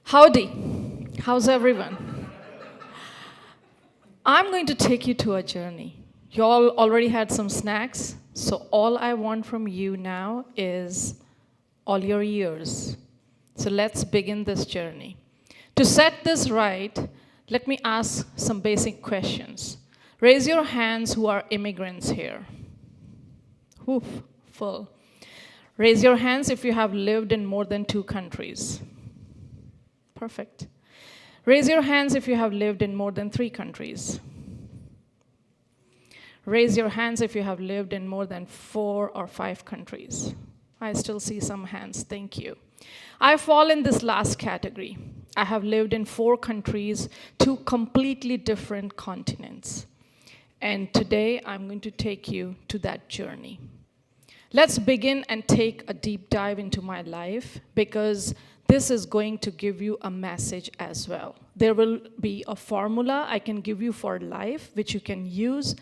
Howdy. How's everyone? I'm going to take you to a journey. You all already had some snacks, so all I want from you now is all your ears. So let's begin this journey. To set this right, let me ask some basic questions. Raise your hands who are immigrants here. Oof, full. Raise your hands if you have lived in more than 2 countries. Perfect. Raise your hands if you have lived in more than 3 countries. Raise your hands if you have lived in more than 4 or 5 countries. I still see some hands, thank you. I fall in this last category. I have lived in 4 countries, 2 completely different continents. And today I'm going to take you to that journey. Let's begin and take a deep dive into my life because this is going to give you a message as well. There will be a formula I can give you for life, which you can use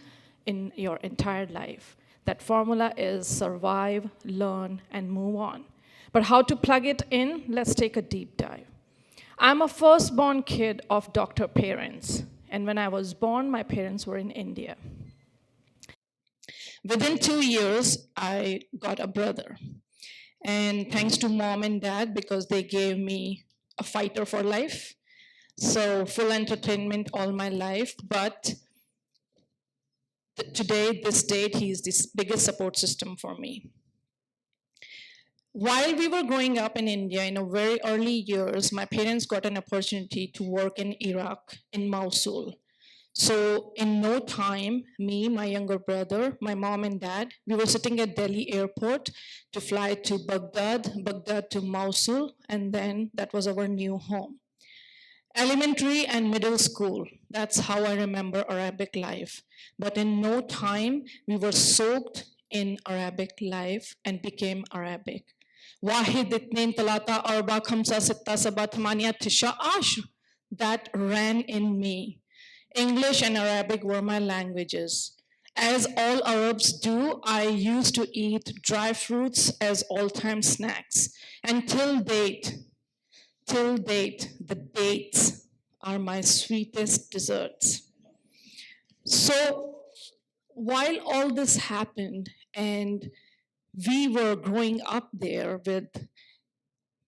in your entire life. That formula is survive, learn, and move on. But how to plug it in? Let's take a deep dive. I'm a firstborn kid of doctor parents. And when I was born, my parents were in India. Within 2 years, I got a brother. And thanks to mom and dad, because they gave me a fighter for life. So full entertainment all my life. But today, this date, he's the biggest support system for me. While we were growing up in India in a very early years, my parents got an opportunity to work in Iraq, in Mosul. So in no time, me, my younger brother, my mom and dad, we were sitting at Delhi airport to fly to Baghdad to Mosul, and then that was our new home. Elementary and middle school, that's how I remember Arabic life. But in no time, we were soaked in Arabic life and became Arabic. واحد اثنين ثلاثة أربعة خمسة ستة سبعة ثمانية تسعة عشر. That ran in me. English and Arabic were my languages. As all Arabs do, I used to eat dry fruits as all-time snacks. And till date, the dates are my sweetest desserts. So while all this happened and we were growing up there with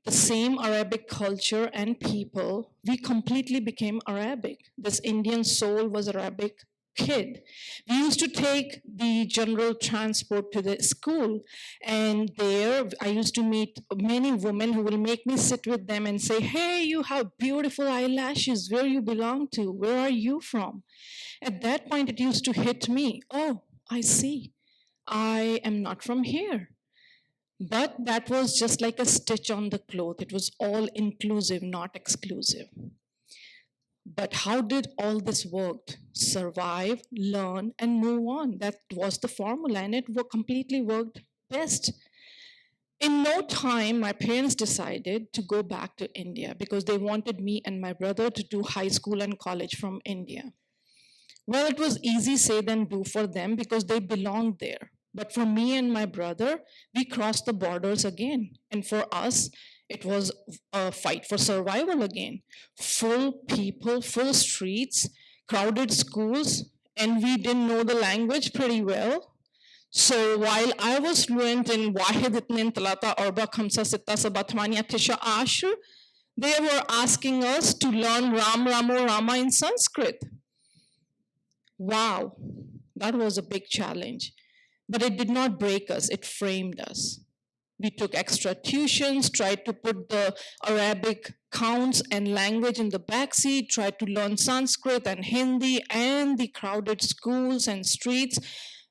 the same Arabic culture and people, we completely became Arabic. This Indian soul was Arabic kid. We used to take the general transport to the school, and there I used to meet many women who will make me sit with them and say, "Hey, you have beautiful eyelashes. Where you belong to? Where are you from?" At that point, it used to hit me. Oh, I see. I am not from here. But that was just like a stitch on the cloth. It was all inclusive, not exclusive. But how did all this work? Survive, learn, and move on. That was the formula, and it completely worked best. In no time, my parents decided to go back to India because they wanted me and my brother to do high school and college from India. Well, it was easy say than do for them because they belonged there. But for me and my brother, we crossed the borders again. And for us, it was a fight for survival again. Full people, full streets, crowded schools, and we didn't know the language pretty well. So while I was fluent in Wahid Itnin Talata Arba Khamsa Sitta Sabah Thmaniya Tisha Ashur, they were asking us to learn Ram Ramo Rama in Sanskrit. Wow, that was a big challenge. But it did not break us, it framed us. We took extra tuitions, tried to put the Arabic counts and language in the backseat, tried to learn Sanskrit and Hindi and the crowded schools and streets,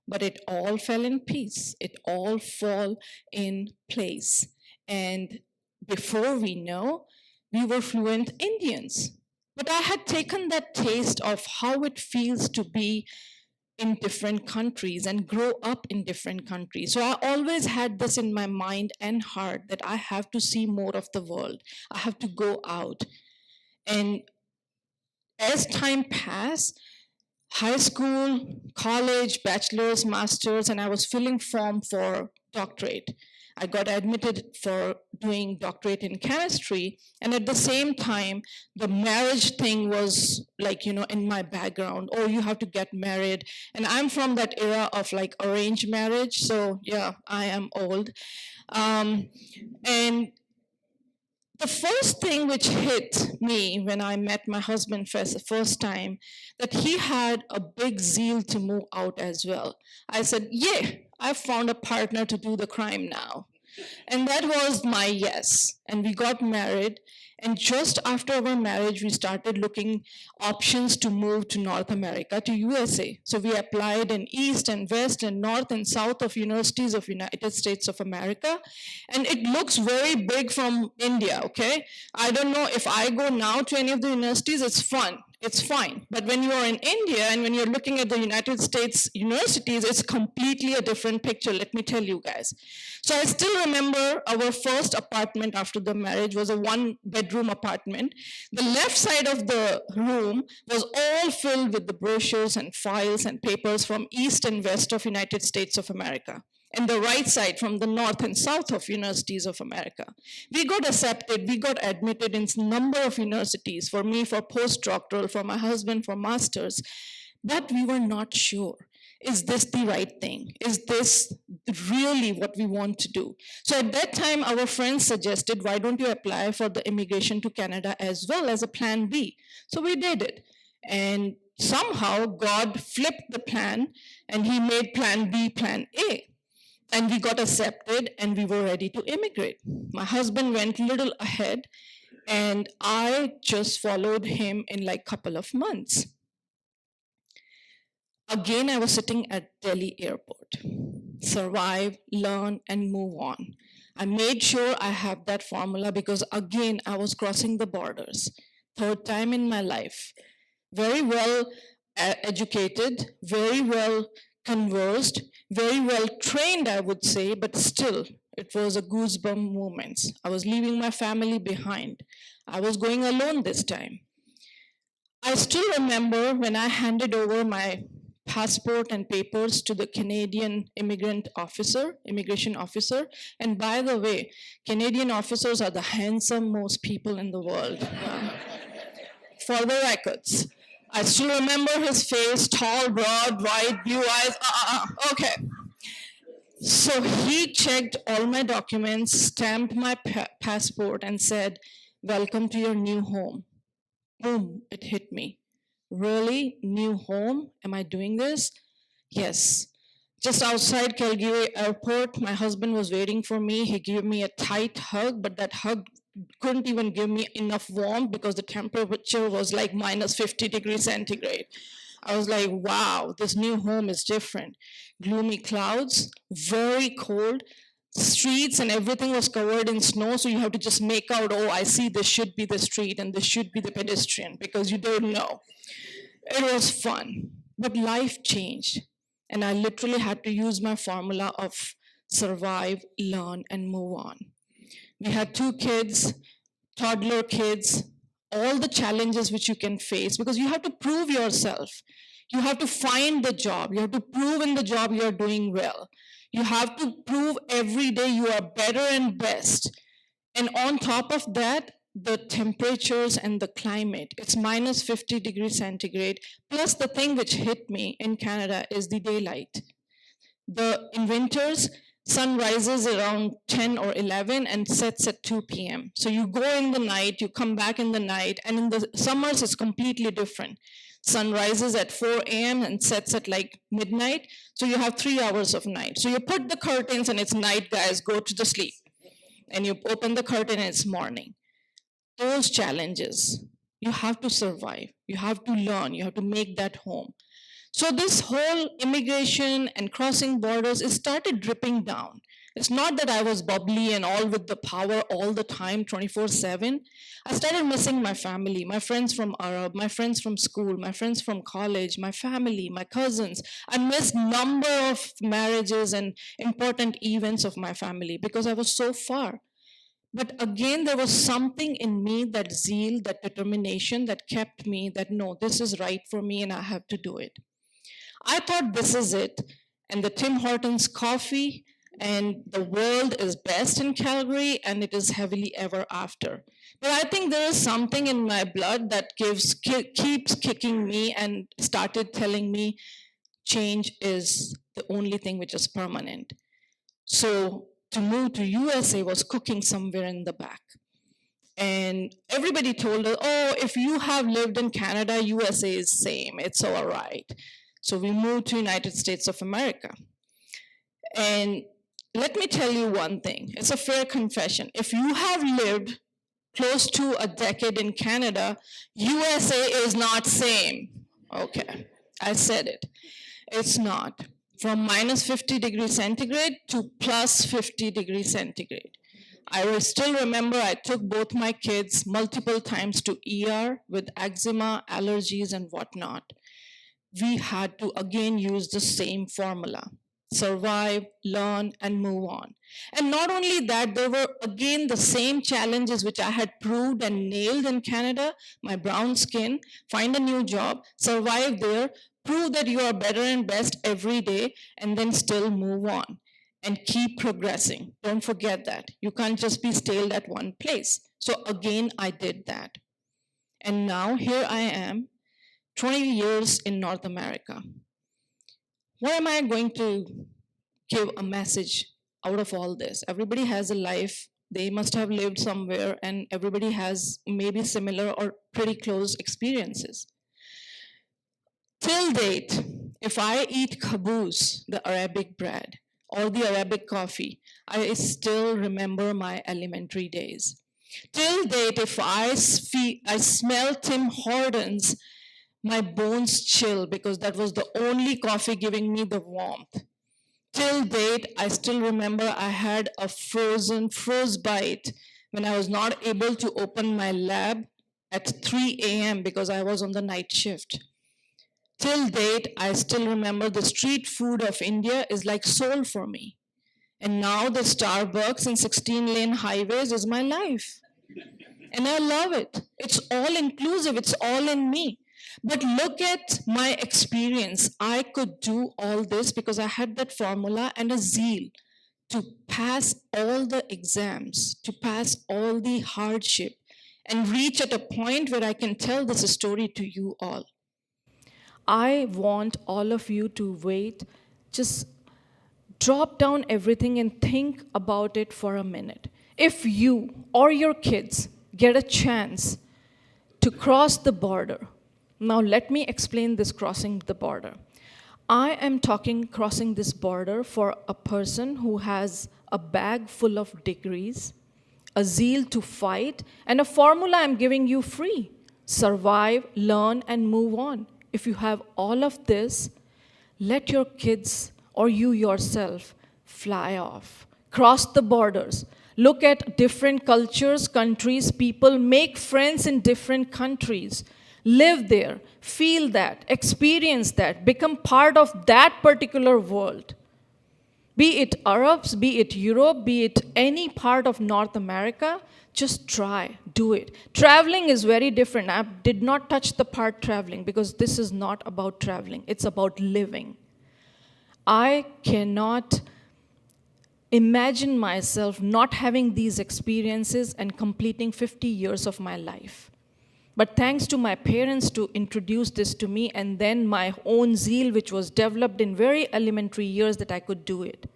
but it all fell in peace. It all fell in place. And before we know, we were fluent Indians. But I had taken that taste of how it feels to be in different countries and grow up in different countries. So I always had this in my mind and heart that I have to see more of the world. I have to go out. And as time passed, high school, college, bachelor's, master's, and I was filling form for doctorate. I got admitted for doing doctorate in chemistry. And at the same time, the marriage thing was like, in my background. Oh, you have to get married. And I'm from that era of like arranged marriage. So yeah, I am old. And the first thing which hit me when I met my husband for the first time, that he had a big zeal to move out as well. I said, yeah, I found a partner to do the crime now. And that was my yes. And we got married. And just after our marriage, we started looking options to move to North America, to USA. So we applied in East and West and North and South of universities of United States of America. And it looks very big from India, okay? I don't know if I go now to any of the universities, it's fun. It's fine. But when you are in India and when you're looking at the United States universities, it's completely a different picture, let me tell you guys. So I still remember our first apartment after the marriage was a one-bedroom apartment. The left side of the room was all filled with the brochures and files and papers from East and West of United States of America, and the right side from the North and South of universities of America. We got accepted, we got admitted in a number of universities, for me for postdoctoral, for my husband for masters, but we were not sure. Is this the right thing? Is this really what we want to do? So at that time, our friends suggested, why don't you apply for the immigration to Canada as well as a plan B? So we did it. And somehow God flipped the plan and he made plan B plan A. And we got accepted and we were ready to immigrate. My husband went a little ahead and I just followed him in like a couple of months. Again, I was sitting at Delhi airport. Survive, learn, and move on. I made sure I have that formula because again, I was crossing the borders. Third time in my life. Very well educated, very well conversed, very well trained, I would say, but still, it was a goosebump moment. I was leaving my family behind. I was going alone this time. I still remember when I handed over my passport and papers to the Canadian immigration officer. And by the way, Canadian officers are the handsomest people in the world. For the records. I still remember his face, tall, broad, white, blue eyes. Okay. So he checked all my documents, stamped my passport, and said, welcome to your new home. Boom, it hit me. Really? New home? Am I doing this? Yes. Just outside Calgary airport, my husband was waiting for me. He gave me a tight hug, but that hug couldn't even give me enough warmth because the temperature was like minus 50 degrees centigrade. I was like, wow, this new home is different. Gloomy clouds, very cold, streets and everything was covered in snow, so you have to just make out, oh, I see this should be the street and this should be the pedestrian, because you don't know. It was fun, but life changed. And I literally had to use my formula of survive, learn, and move on. We had 2 kids, toddler kids, all the challenges which you can face, because you have to prove yourself. You have to find the job. You have to prove in the job you are doing well. You have to prove every day you are better and best. And on top of that, the temperatures and the climate, it's minus 50 degrees centigrade. Plus the thing which hit me in Canada is the daylight. In winters, sun rises around 10 or 11 and sets at 2 p.m. So you go in the night, you come back in the night, and in the summers it's completely different. Sun rises at 4 a.m. and sets at like midnight, so you have 3 hours of night. So you put the curtains and it's night, guys, go to the sleep. And you open the curtain and it's morning. Those challenges, you have to survive, you have to learn, you have to make that home. So this whole immigration and crossing borders, it started dripping down. It's not that I was bubbly and all with the power all the time, 24/7. I started missing my family, my friends from Arab, my friends from school, my friends from college, my family, my cousins. I missed number of marriages and important events of my family because I was so far. But again, there was something in me, that zeal, that determination that kept me, that no, this is right for me and I have to do it. I thought this is it. And the Tim Hortons coffee and the world is best in Calgary, and it is heavily ever after. But I think there is something in my blood that keeps kicking me and started telling me change is the only thing which is permanent. So to move to USA was cooking somewhere in the back. And everybody told us, oh, if you have lived in Canada, USA is same, it's all right. So we moved to United States of America. And let me tell you one thing, it's a fair confession. If you have lived close to a decade in Canada, USA is not same. Okay, I said it. It's not. From minus 50 degrees centigrade to plus 50 degrees centigrade. I still remember I took both my kids multiple times to ER with eczema, allergies, and whatnot. We had to again use the same formula: survive, learn, and move on. And not only that, there were again the same challenges which I had proved and nailed in Canada: my brown skin, find a new job, survive there, prove that you are better and best every day, and then still move on and keep progressing. Don't forget that. You can't just be stale at one place. So again, I did that. And now here I am, 20 years in North America. What am I going to give a message out of all this? Everybody has a life. They must have lived somewhere, and everybody has maybe similar or pretty close experiences. Till date, if I eat khabuz, the Arabic bread, or the Arabic coffee, I still remember my elementary days. Till date, if I smell Tim Hortons, my bones chill because that was the only coffee giving me the warmth. Till date, I still remember I had a froze bite when I was not able to open my lab at 3 a.m. because I was on the night shift. Till date, I still remember the street food of India is like soul for me. And now the Starbucks and 16-lane highways is my life. And I love it. It's all inclusive, it's all in me. But look at my experience. I could do all this because I had that formula and a zeal to pass all the exams, to pass all the hardship, and reach at a point where I can tell this story to you all. I want all of you to wait, just drop down everything and think about it for a minute. If you or your kids get a chance to cross the border, now let me explain this crossing the border. I am talking crossing this border for a person who has a bag full of degrees, a zeal to fight, and a formula I'm giving you free: survive, learn, and move on. If you have all of this, let your kids or you yourself fly off. Cross the borders. Look at different cultures, countries, people. Make friends in different countries. Live there. Feel that. Experience that. Become part of that particular world. Be it Arabs, be it Europe, be it any part of North America, just try, do it. Traveling is very different. I did not touch the part traveling because this is not about traveling. It's about living. I cannot imagine myself not having these experiences and completing 50 years of my life. But thanks to my parents to introduce this to me, and then my own zeal, which was developed in very elementary years, that I could do it.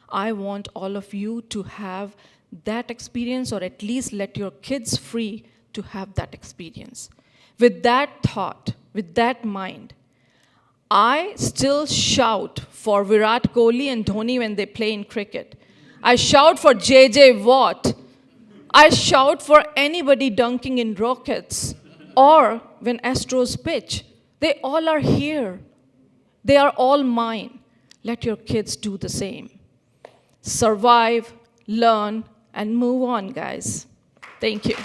I want all of you to have that experience, or at least let your kids free to have that experience. With that thought, with that mind, I still shout for Virat Kohli and Dhoni when they play in cricket. I shout for JJ Watt. I shout for anybody dunking in rockets, or when Astros pitch. They all are here. They are all mine. Let your kids do the same. Survive, learn, and move on, guys. Thank you.